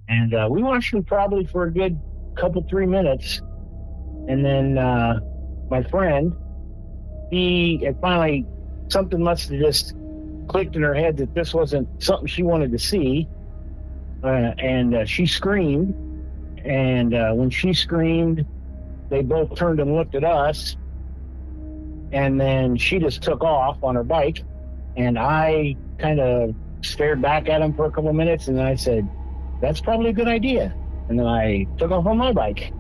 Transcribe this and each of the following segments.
And we watched him probably for a good 3 minutes. And then my friend, finally, something must have just clicked in her head that this wasn't something she wanted to see. And she screamed. And when she screamed, they both turned and looked at us. And then she just took off on her bike. And I kind of stared back at him for a couple of minutes. And then I said, that's probably a good idea. And then I took off on my bike.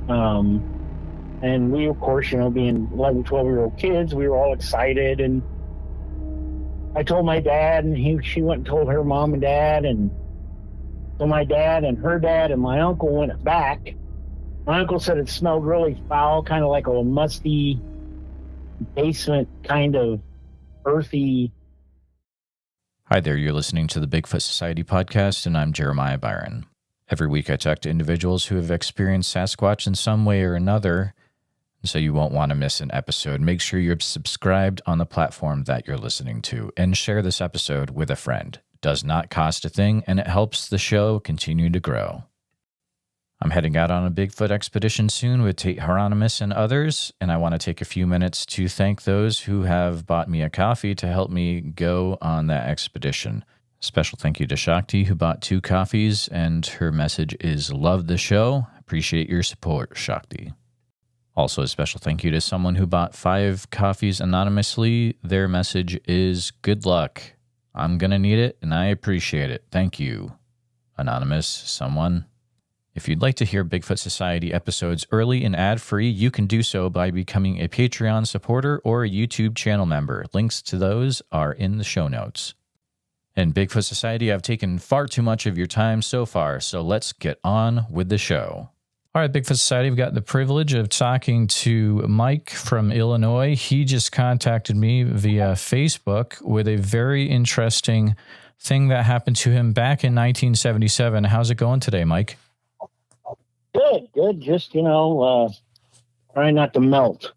And we, of course, being 11, 12-year-old kids, we were all excited. And I told my dad, and she went and told her mom and dad. And so my dad and her dad and my uncle went back. My uncle said it smelled really foul, kind of like a musty basement, kind of earthy. Hi there, you're listening to the Bigfoot Society podcast, and I'm Jeremiah Byron. Every week I talk to individuals who have experienced Sasquatch in some way or another, so you won't want to miss an episode. Make sure you're subscribed on the platform that you're listening to, and share this episode with a friend. It does not cost a thing, and it helps the show continue to grow. I'm heading out on a Bigfoot expedition soon with Tate Hieronymus and others, and I want to take a few minutes to thank those who have bought me a coffee to help me go on that expedition. Special thank you to Shakti, who bought 2 coffees, and her message is, love the show. Appreciate your support, Shakti. Also, a special thank you to someone who bought 5 coffees anonymously. Their message is, good luck. I'm going to need it, and I appreciate it. Thank you, anonymous someone. If you'd like to hear Bigfoot Society episodes early and ad-free, you can do so by becoming a Patreon supporter or a YouTube channel member. Links to those are in the show notes. In Bigfoot Society, I've taken far too much of your time so far, so let's get on with the show. All right, Bigfoot Society, we've got the privilege of talking to Mike from Illinois. He just contacted me via Facebook with a very interesting thing that happened to him back in 1977. How's it going today, Mike? Good. Just, trying not to melt.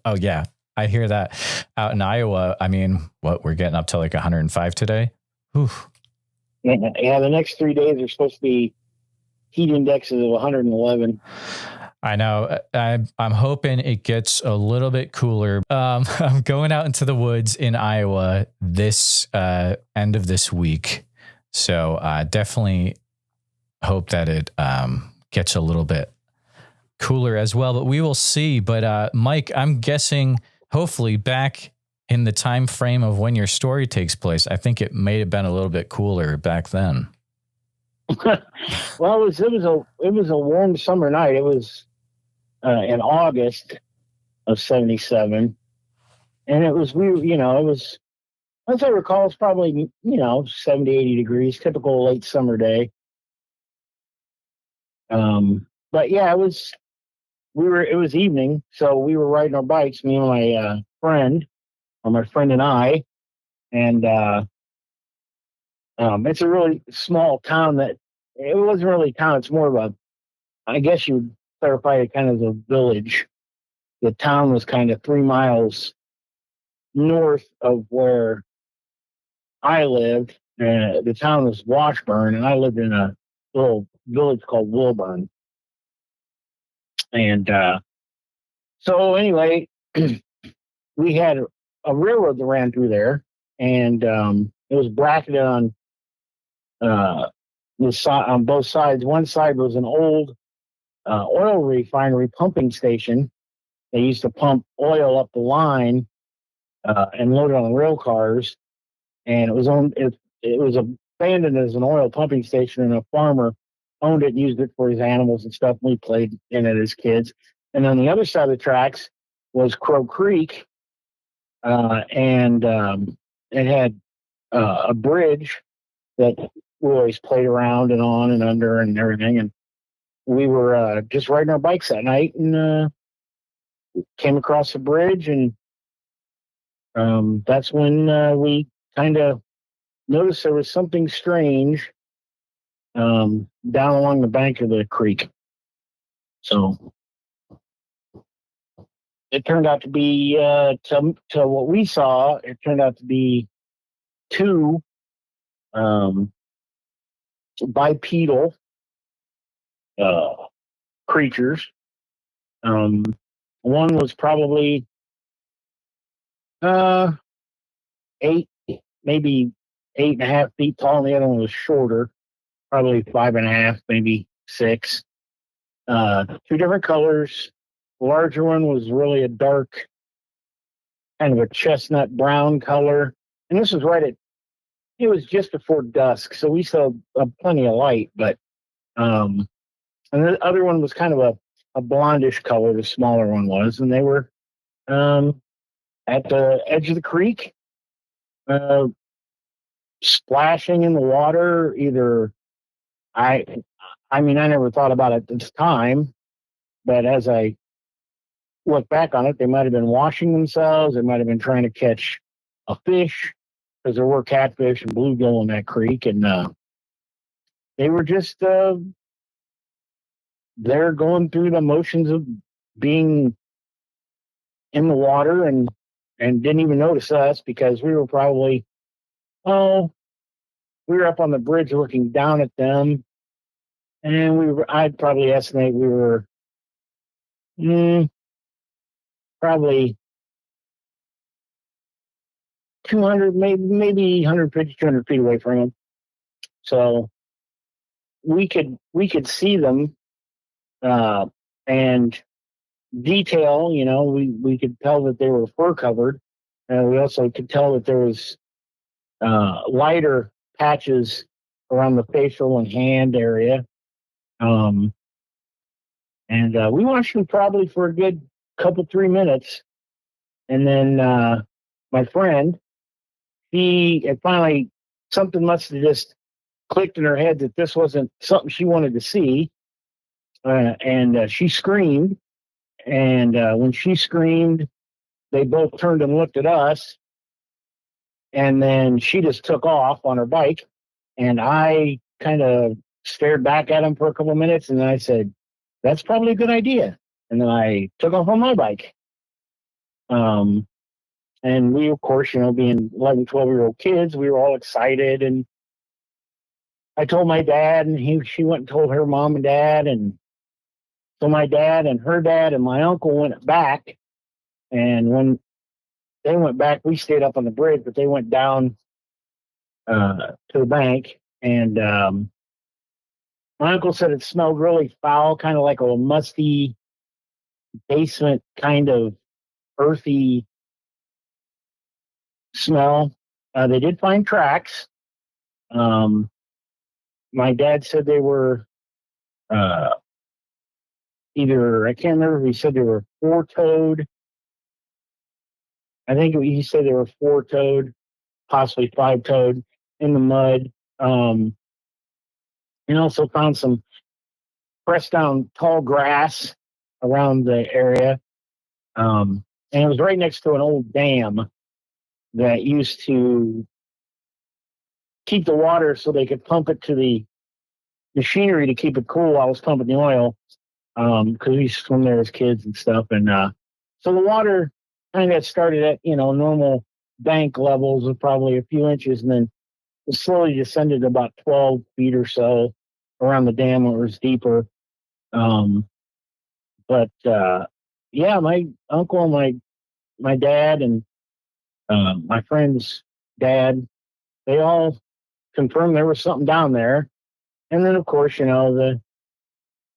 Oh, yeah. I hear that out in Iowa. I mean, we're getting up to like 105 today? Oof. Yeah, the next 3 days are supposed to be heat indexes of 111. I know. I'm hoping it gets a little bit cooler. I'm going out into the woods in Iowa this end of this week. So definitely hope that it gets a little bit cooler as well, but we will see. But Mike, I'm guessing hopefully back in the time frame of when your story takes place, I think it may have been a little bit cooler back then. Well, it was a warm summer night. It was in August of 77, and it was as I recall, it's probably 70, 80 degrees, typical late summer day. But yeah, it was evening, so we were riding our bikes, me and my friend and I, and it's a really small town that it wasn't really a town. It's more of I guess you would clarify it kind of as a village. The town was kind of 3 miles north of where I lived. The town was Washburn, and I lived in a little village called Wilburn. And so anyway, we had a railroad that ran through there, and it was bracketed on on both sides. One side was an old oil refinery pumping station. They used to pump oil up the line and load it on the rail cars, and it was abandoned as an oil pumping station, and a farmer owned it and used it for his animals and stuff. We played in it as kids. And on the other side of the tracks was Crow Creek, and it had a bridge that we always played around and on and under and everything. And we were just riding our bikes that night, and came across the bridge, and that's when we kind of noticed there was something strange down along the bank of the creek. So it turned out to be, to what we saw, it turned out to be 2 bipedal uh, creatures. One was probably uh, 8, maybe 8.5 feet tall, and the other one was shorter, probably 5.5, maybe 6. Two different colors. The larger one was really a dark, kind of a chestnut brown color. And this was it was just before dusk, so we saw plenty of light. But and the other one was kind of a blondish color, the smaller one was. And they were at the edge of the creek, uh, splashing in the water. I, I mean, I never thought about it at this time, but as I look back on it, they might have been washing themselves. They might have been trying to catch a fish because there were catfish and bluegill in that creek, and they were just there going through the motions of being in the water, and didn't even notice us because we were probably we were up on the bridge looking down at them, and I'd probably estimate we were probably 200, maybe 150, 200 feet away from them. So we could see them, and detail. We could tell that they were fur covered, and we also could tell that there was lighter patches around the facial and hand area. And we watched them probably for a good couple 3 minutes, and then my friend, finally, something must have just clicked in her head that this wasn't something she wanted to see, and she screamed. And when she screamed, they both turned and looked at us, and then she just took off on her bike, and I kind of stared back at him for a couple of minutes, and then I said, "That's probably a good idea." And then I took off on my bike. And we, of course, being 11, 12-year-old kids, we were all excited. And I told my dad, and she went and told her mom and dad. And so my dad and her dad and my uncle went back. And when they went back, we stayed up on the bridge, but they went down to the bank. And my uncle said it smelled really foul, kind of like a musty basement, kind of earthy smell. They did find tracks. My dad said they were either, I can't remember if he said they were four-toed. I think he said they were four-toed, possibly five-toed in the mud. And also found some pressed down tall grass around the area. And it was right next to an old dam that used to keep the water so they could pump it to the machinery to keep it cool while I was pumping the oil. Because we used to swim there as kids and stuff. And so the water kind of started at, normal bank levels of probably a few inches, and then it slowly descended about 12 feet or so around the dam where it was deeper. But yeah, my uncle, my dad, and my friend's dad, they all confirmed there was something down there. And then, of course,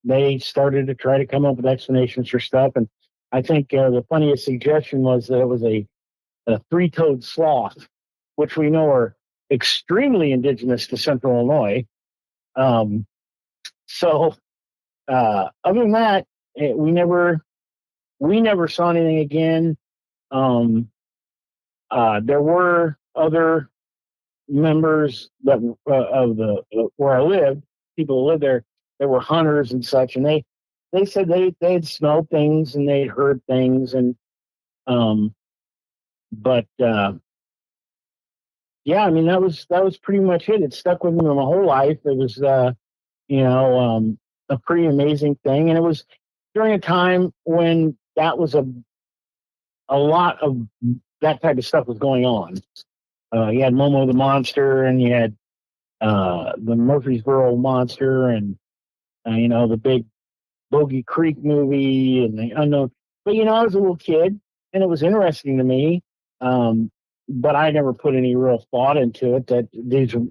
they started to try to come up with explanations for stuff. And I think the funniest suggestion was that it was a three-toed sloth, which we know are extremely indigenous to Central Illinois. So other than that, we never saw anything again. There were other members that of the where I lived, people who lived there, that were hunters and such, and they said they had smelled things and they'd heard things, and but yeah, I mean that was pretty much it. It stuck with me my whole life. It was a pretty amazing thing, and it was during a time when that was a lot of that type of stuff was going on. You had Momo the Monster, and you had the Murfreesboro Monster, and the big Bogey Creek movie, and the unknown. But I was a little kid, and it was interesting to me. But I never put any real thought into it that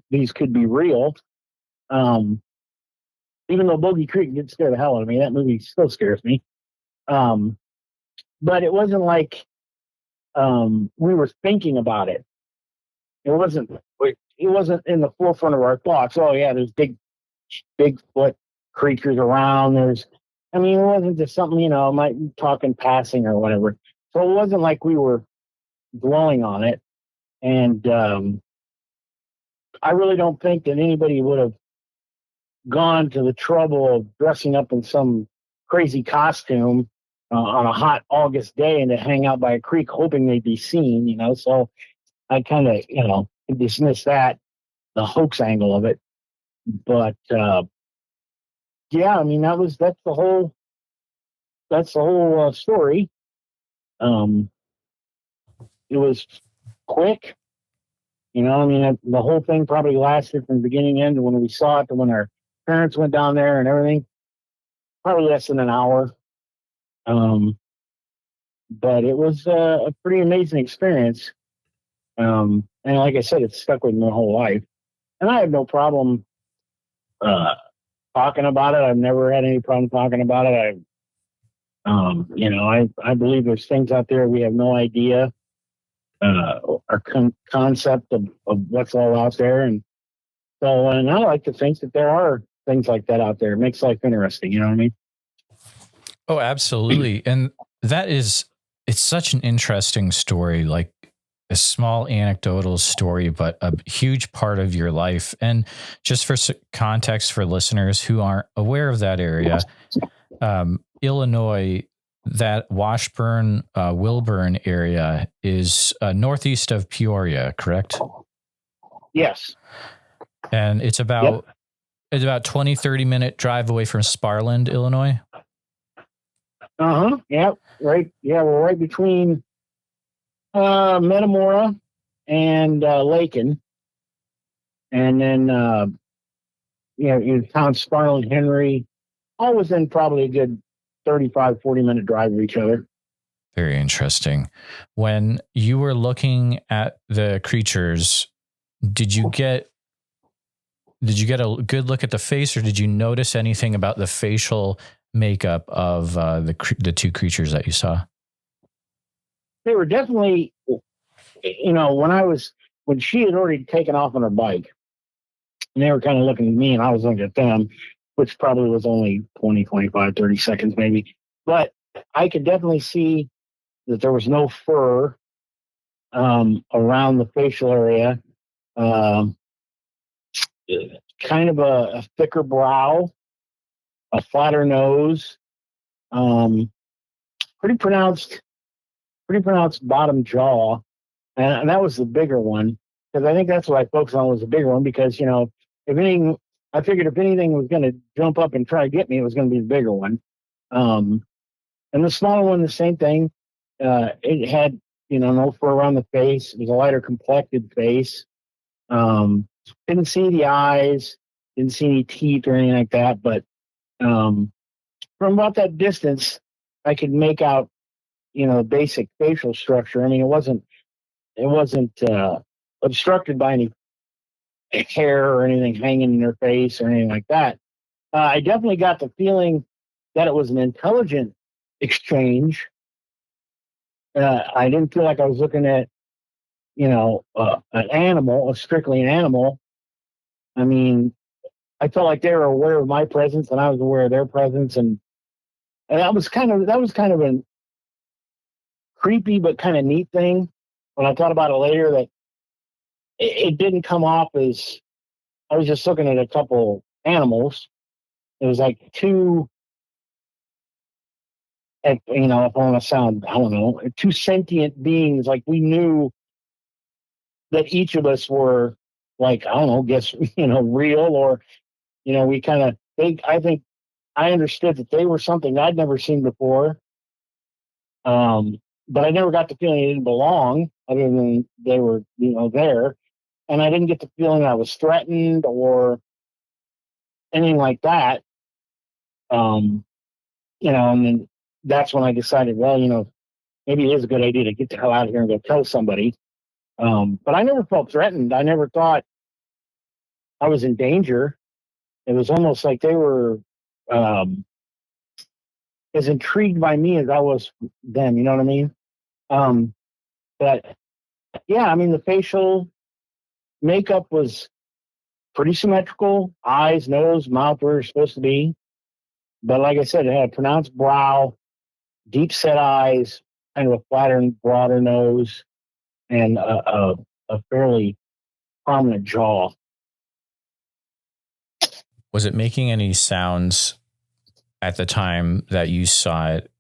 these could be real. Even though Bogey Creek did scare the hell out of me, that movie still scares me. But it wasn't like we were thinking about it. It wasn't. It wasn't in the forefront of our thoughts. Oh yeah, there's Bigfoot creatures around. It wasn't just something might talk in passing or whatever. So it wasn't like we were dwelling on it. And I really don't think that anybody would have gone to the trouble of dressing up in some crazy costume on a hot August day and to hang out by a creek hoping they'd be seen. So I kind of dismiss the hoax angle of it. But yeah, that's the whole story. It was quick. The whole thing probably lasted from beginning to end when we saw it to when our parents went down there and everything. Probably less than an hour. But it was a pretty amazing experience. And like I said, it stuck with me my whole life. And I have no problem talking about it. I've never had any problem talking about it. I believe there's things out there we have no idea. Our concept of what's all out there. And so, and I like to think that there are things like that out there. It makes life interesting. You know what I mean? Oh, absolutely. And it's such an interesting story, like a small anecdotal story, but a huge part of your life. And just for context for listeners who aren't aware of that area, Illinois, that Washburn, Wilburn area is northeast of Peoria, correct? Yes. And it's about 20, 30 minute drive away from Sparland, Illinois. Yeah. Right. Yeah. We're right between Metamora and Lakin. And then, you count Sparland, Henry, all within probably a good 35, 40-minute drive of each other. Very interesting. When you were looking at the creatures, did you get a good look at the face, or did you notice anything about the facial makeup of the two creatures that you saw? They were definitely, when she had already taken off on her bike, and they were kind of looking at me and I was looking at them, which probably was only 20, 25, 30 seconds maybe. But I could definitely see that there was no fur around the facial area. Kind of a thicker brow, a flatter nose, pretty pronounced bottom jaw, and that was the bigger one, because I think that's what I focused on, was the bigger one, because I figured if anything was going to jump up and try to get me, it was going to be the bigger one. And the smaller one, the same thing. It had no fur around the face. It was a lighter complected face. Didn't see the eyes, didn't see any teeth or anything like that, but from about that distance, I could make out basic facial structure. It wasn't obstructed by any hair or anything hanging in her face or anything like that. I definitely got the feeling that it was an intelligent exchange. I didn't feel like I was looking at an animal, strictly an animal. I felt like they were aware of my presence and I was aware of their presence, and that was kind of a creepy but kind of neat thing. When I thought about it later, that it didn't come off as I was just looking at a couple animals. It was like two, if I want to sound, I don't know, two sentient beings. Like, we knew that each of us were, like, I don't know, guess, real, or, we kind of think, I think I understood that they were something I'd never seen before. But I never got the feeling they didn't belong, other than they were, there. and I didn't get the feeling I was threatened or anything like that. And then that's when I decided, well, maybe it is a good idea to get the hell out of here and go tell somebody. But I never felt threatened. I never thought I was in danger. It was almost like they were as intrigued by me as I was them. You know what I mean? But yeah, I mean, the facial makeup was pretty symmetrical. Eyes, nose, mouth were supposed to be. But like I said, it had a pronounced brow, deep set eyes, kind of a flatter and broader nose, and a fairly prominent jaw. Was it making any sounds at the time that you saw it,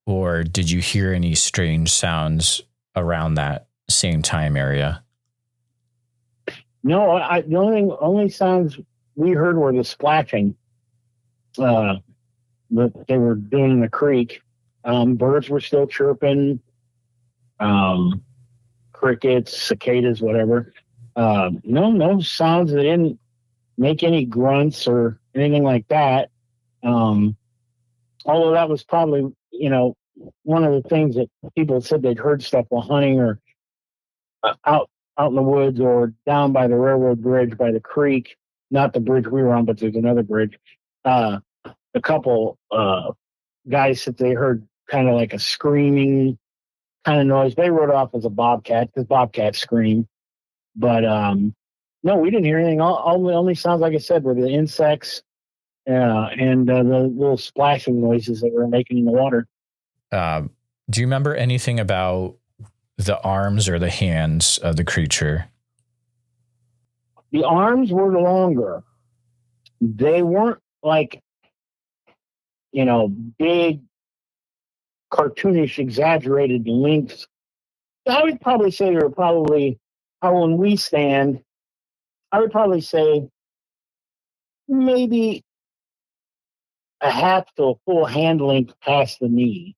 or did you hear any strange sounds around that same time area? No, the only sounds we heard were the splashing that they were doing in the creek. Birds were still chirping, crickets, cicadas, whatever. No sounds. They didn't make any grunts or anything like that. Although that was probably, one of the things that people said they'd heard stuff while hunting or out in the woods or down by the railroad bridge by the creek. Not the bridge we were on, but there's another bridge. A couple guys said they heard kind of like a screaming kind of noise. They wrote off as a bobcat because bobcats scream. But no, we didn't hear anything. All the only sounds, like I said, were the insects and the little splashing noises that were making in the water. Do you remember anything about the arms or the hands of the creature? The arms were longer. They weren't like, big, cartoonish, exaggerated lengths. I would probably say they were probably, when we stand, I would probably say maybe a half to a full hand length past the knee.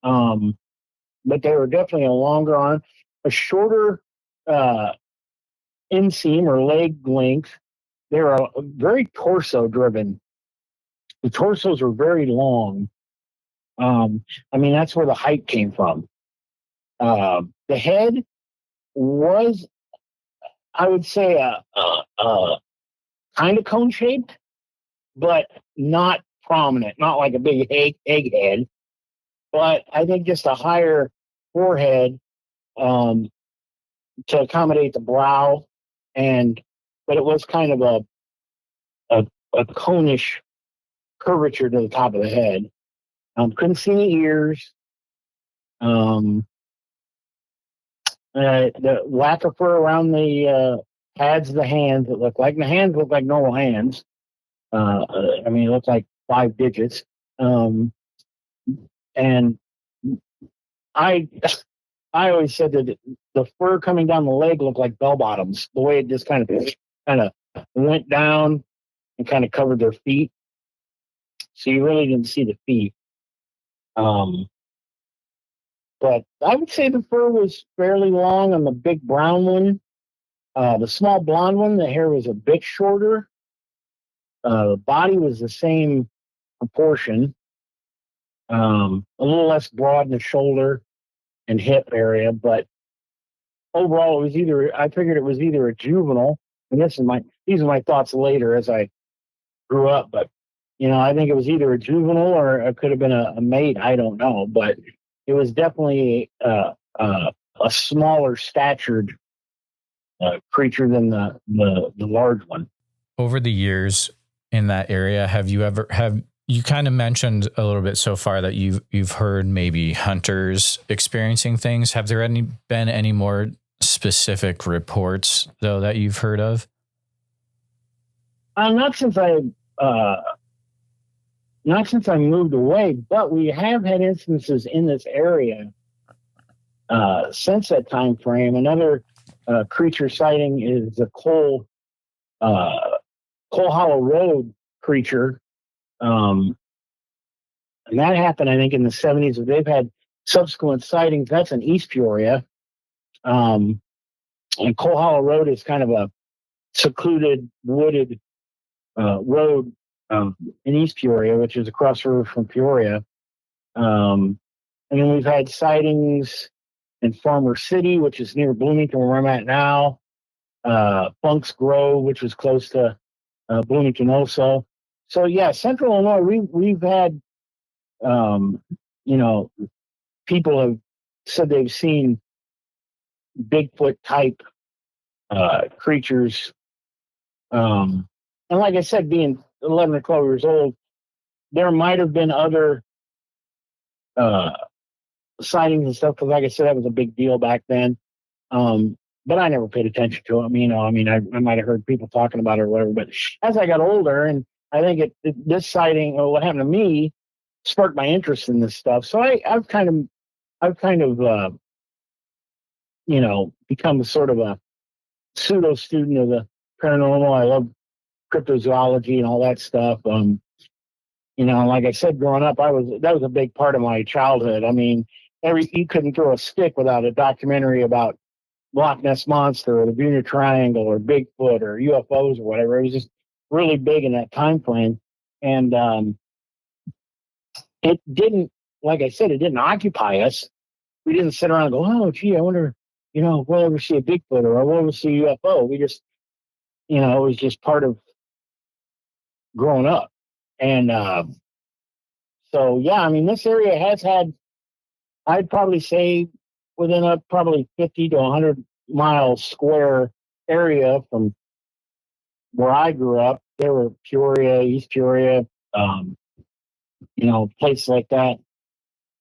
But they were definitely a longer arm, a shorter inseam or leg length. They were very torso driven. The torsos were very long. That's where the height came from. The head was, I would say, a kind of cone shaped, but not prominent, not like a big egg head. But I think just a higher forehead to accommodate the brow, but it was kind of a conish curvature to the top of the head. Couldn't see any ears. The lack of fur around the pads of the hands. The hands look like normal hands. It looked like 5 digits. And I always said that the fur coming down the leg looked like bell bottoms. The way it just kind of went down and kind of covered their feet, so you really didn't see the feet. But I would say the fur was fairly long on the big brown one. The small blonde one, the hair was a bit shorter. The body was the same proportion. A little less broad in the shoulder and hip area, but overall I figured it was either a juvenile, and these are my thoughts later as I grew up, but I think it was either a juvenile or it could have been a mate. I don't know, but it was definitely a smaller statured creature than the large one. Over the years in that area, have you kind of mentioned a little bit so far that you've heard maybe hunters experiencing things? Have there been any more specific reports though that you've heard of? Not since I moved away, but we have had instances in this area since that time frame. Another creature sighting is the Coal Hollow Road creature. And that happened, I think, in the 70s. They've had subsequent sightings. That's in East Peoria. And Coal Hollow Road is kind of a secluded, wooded road in East Peoria, which is across the river from Peoria. And then we've had sightings in Farmer City, which is near Bloomington, where I'm at now. Funk's Grove, which is close to Bloomington also. So yeah, Central Illinois, we've had, people have said they've seen Bigfoot type creatures. And like I said, being 11 or 12 years old, there might have been other sightings and stuff. Because like I said, that was a big deal back then. But I never paid attention to them. I might have heard people talking about it or whatever. But as I got older, and I think this sighting or what happened to me sparked my interest in this stuff. So I've kind of become sort of a pseudo student of the paranormal. I love cryptozoology and all that stuff. Like I said, growing up, that was a big part of my childhood. I mean, you couldn't throw a stick without a documentary about Loch Ness Monster or the Bermuda Triangle or Bigfoot or UFOs or whatever. It was just really big in that time frame. And it didn't, like I said, it didn't occupy us. We didn't sit around and go, oh, gee, I wonder, if we'll ever see a Bigfoot or we'll ever see a UFO. We just, it was just part of growing up. And so, yeah, I mean, this area has had, I'd probably say, within a probably 50 to 100 mile square area from where I grew up. There were Peoria, East Peoria, places like that,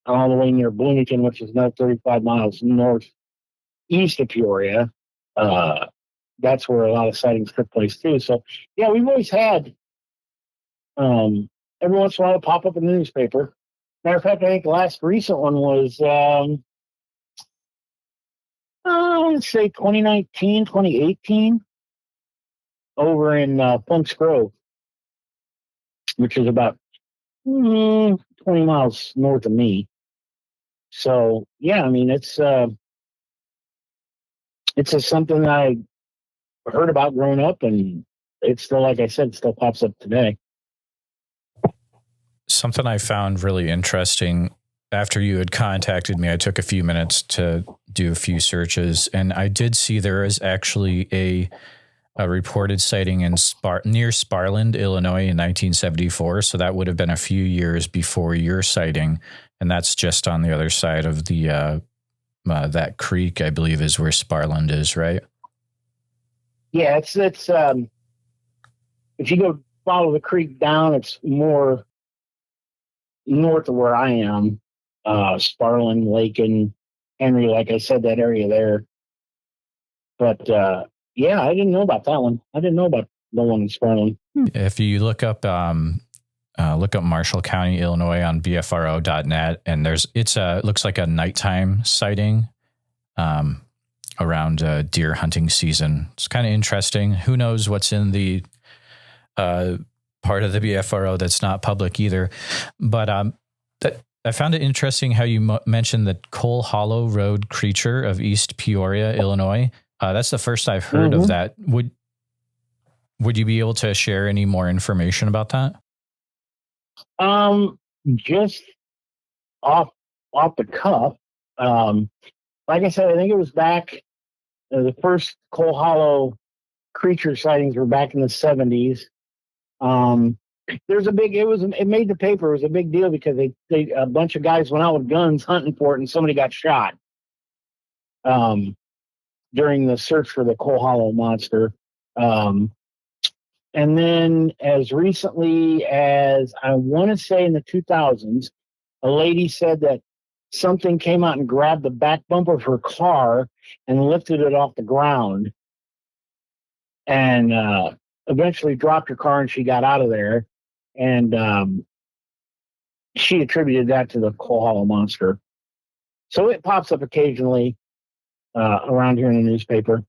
all the way near Bloomington, which is another 35 miles northeast of Peoria. That's where a lot of sightings took place too. So, yeah, we've always had, every once in a while, pop up in the newspaper. Matter of fact, I think the last recent one was, I would say 2019, 2018, over in Funk's Grove, which is about 20 miles north of me. So, yeah, I mean, it's just something that I heard about growing up, and it's still, like I said, it still pops up today. Something I found really interesting after you had contacted me, I took a few minutes to do a few searches, and I did see there is actually a reported sighting in near Sparland, Illinois in 1974. So that would have been a few years before your sighting. And that's just on the other side of the that creek, I believe, is where Sparland is, right? Yeah, it's if you go follow the creek down, it's more north of where I am. Sparland, Lake, and Henry, like I said, that area there. But yeah, I didn't know about that one. I didn't know about the one in Sparland. If you look up Marshall County, Illinois on BFRO.net, and it looks like a nighttime sighting around deer hunting season. It's kind of interesting. Who knows what's in the part of the BFRO that's not public either. But I found it interesting how you mentioned the Coal Hollow Road creature of East Peoria, Illinois. That's the first I've heard of that. Would you be able to share any more information about that? Just off the cuff. Like I said, I think it was back. The first Coal Hollow creature sightings were back in the 70s. There's it made the paper. It was a big deal because a bunch of guys went out with guns hunting for it, and somebody got shot during the search for the Coal Hollow monster. And then as recently as I want to say in the 2000s, a lady said that something came out and grabbed the back bumper of her car and lifted it off the ground, and eventually dropped her car, and she got out of there. And she attributed that to the Coal Hollow monster. So it pops up occasionally around here in the newspaper.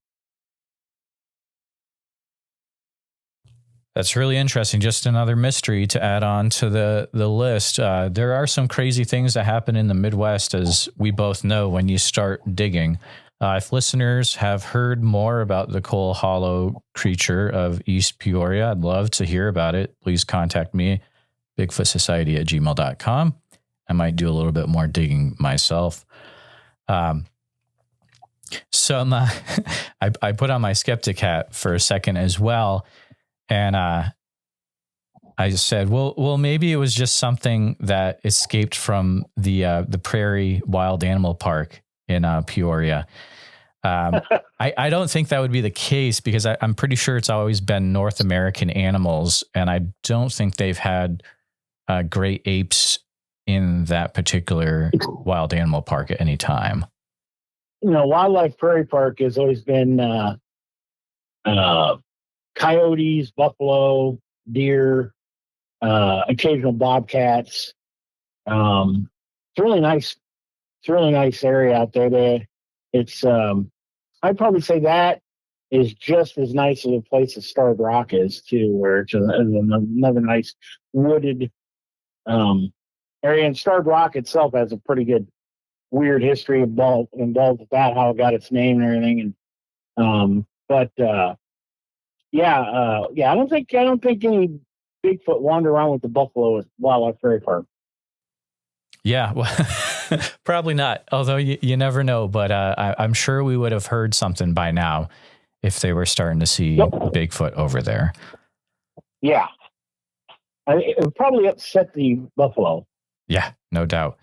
That's really interesting. Just another mystery to add on to the list. There are some crazy things that happen in the Midwest, as we both know when you start digging. If listeners have heard more about the Coal Hollow creature of East Peoria, I'd love to hear about it. Please contact me, bigfootsociety@gmail.com. I might do a little bit more digging myself. So I put on my skeptic hat for a second as well. And I said, well, maybe it was just something that escaped from the Prairie Wild Animal Park in Peoria. I don't think that would be the case because I'm pretty sure it's always been North American animals, and I don't think they've had great apes in that particular wild animal park at any time. Wildlife Prairie Park has always been coyotes, buffalo, deer, occasional bobcats. It's really nice. It's a really nice area out there. I'd probably say that is just as nice as a place as Starved Rock is too, where it's another nice wooded area. And Starved Rock itself has a pretty good weird history involved with that, how it got its name and everything. And I don't think any Bigfoot wander around with the buffalo at Wildlife Prairie Park. Yeah, well, probably not. Although you never know, but I'm sure we would have heard something by now if they were starting to see Bigfoot over there. Yeah, it would probably upset the buffalo. Yeah, no doubt.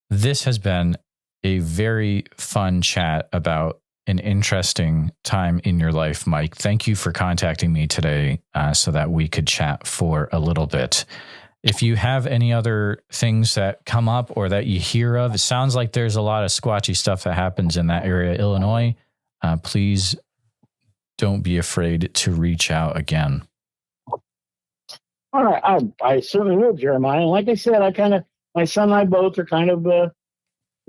This has been a very fun chat about an interesting time in your life, Mike. Thank you for contacting me today so that we could chat for a little bit. If you have any other things that come up or that you hear of, it sounds like there's a lot of squatchy stuff that happens in that area, Illinois. Please don't be afraid to reach out again. All right. I certainly will, Jeremiah. And like I said, my son and I both are kind of the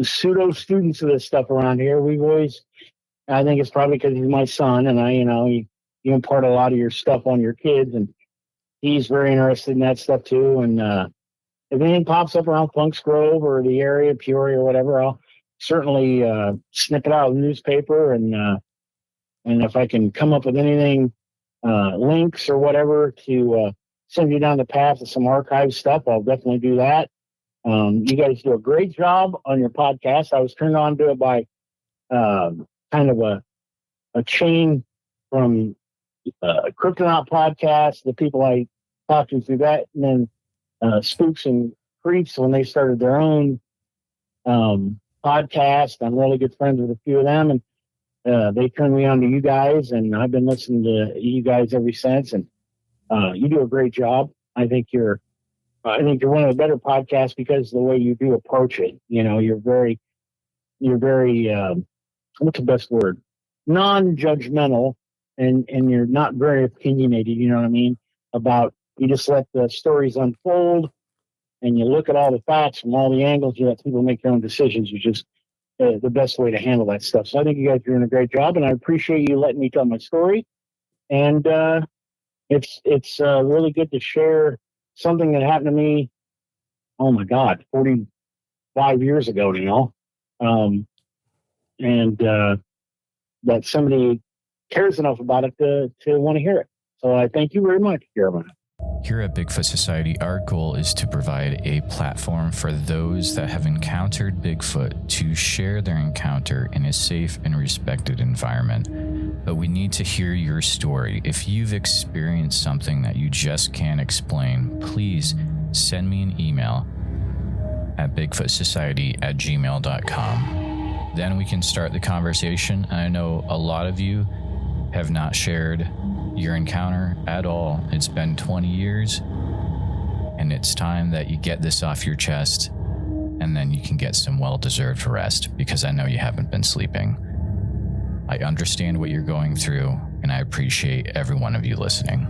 pseudo students of this stuff around here. I think it's probably because he's my son, and you impart a lot of your stuff on your kids, and he's very interested in that stuff too. And if anything pops up around Punks Grove or the area, Peoria or whatever, I'll certainly snip it out of the newspaper. And if I can come up with anything, links or whatever to send you down the path of some archive stuff, I'll definitely do that. You guys do a great job on your podcast. I was turned on to it by kind of a chain from Kryptonaut podcast, the people I talked to through that, and then Spooks and Creeps when they started their own podcast. I'm really good friends with a few of them, and they turned me on to you guys, and I've been listening to you guys ever since. And you do a great job. I think you're one of the better podcasts because of the way you do approach it. You're very what's the best word? Non-judgmental, and you're not very opinionated. You know what I mean? You just let the stories unfold, and you look at all the facts from all the angles. You let people make their own decisions, which is the best way to handle that stuff. So I think you guys are doing a great job, and I appreciate you letting me tell my story. And it's really good to share something that happened to me. Oh my God, 45 years ago now, and that somebody cares enough about it to want to hear it. So I thank you very much, Jeremiah. Here at Bigfoot Society, our goal is to provide a platform for those that have encountered Bigfoot to share their encounter in a safe and respected environment. But we need to hear your story. If you've experienced something that you just can't explain, please send me an email at bigfootsociety@gmail.com. Then we can start the conversation. And I know a lot of you have not shared your encounter at all. It's been 20 years, and it's time that you get this off your chest, and then you can get some well-deserved rest, because I know you haven't been sleeping. I understand what you're going through, and I appreciate every one of you listening.